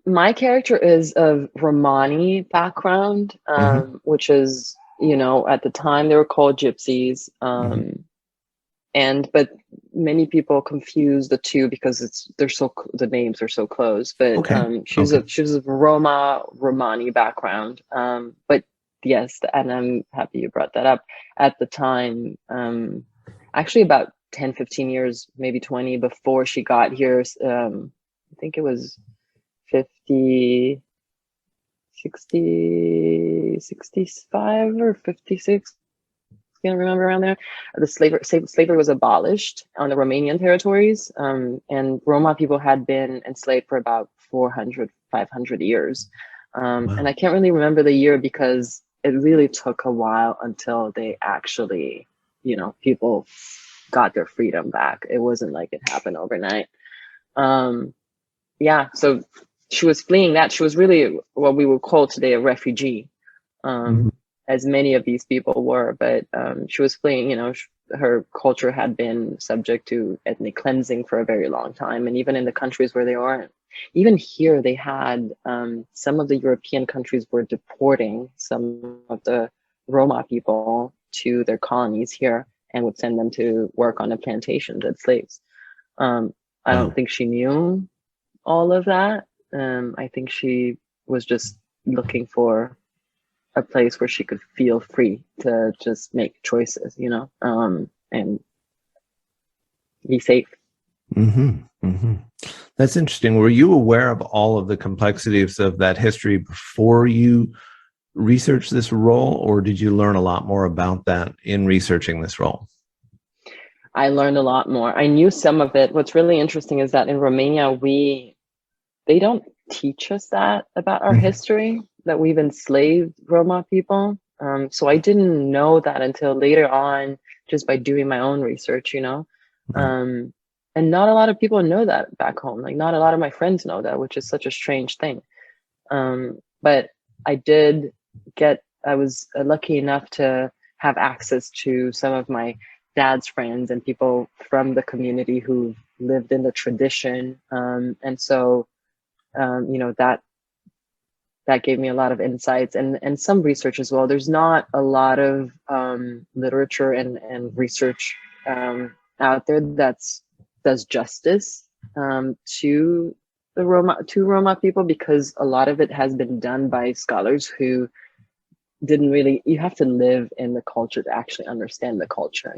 My character is of Romani background, Hmm. which is, at the time they were called gypsies. Hmm. And but many people confuse the two because the names are so close. But Okay. she's Okay. a Romani background. But yes, and I'm happy you brought that up. At the time, actually about 10, 15 years, maybe 20 before she got here, I think it was 50, 60, 65 or 56. Can't remember around there. The slavery was abolished on the Romanian territories, and Roma people had been enslaved for about 400, 500 years. And Wow. I can't really remember the year because it really took a while until they actually, people got their freedom back. It wasn't like it happened overnight. Um, yeah, so she was fleeing that. She was really what we would call today a refugee, Hmm. um, as many of these people were. But she was fleeing, her culture had been subject to ethnic cleansing for a very long time. And even in the countries where they aren't, even here, they had some of the European countries were deporting some of the Roma people to their colonies here and would send them to work on the plantations as slaves. Um, I don't Wow. think she knew all of that. I think she was just looking for a place where she could feel free to just make choices, and be safe. Hmm. Hmm. That's interesting. Were you aware of all of the complexities of that history before you researched this role, or did you learn a lot more about that in researching this role? I learned a lot more. I knew some of it. What's really interesting is that in Romania, they don't teach us that about our Hmm. history, that we've enslaved Roma people. So I didn't know that until later on, just by doing my own research. Right. Um, and not a lot of people know that back home. Like, not a lot of my friends know that, which is such a strange thing. But I did I was lucky enough to have access to some of my dad's friends and people from the community who lived in the tradition. And so, that gave me a lot of insights and some research as well. There's not a lot of literature and research out there that's does justice to Roma people, because a lot of it has been done by scholars who didn't really. You have to live in the culture to actually understand the culture.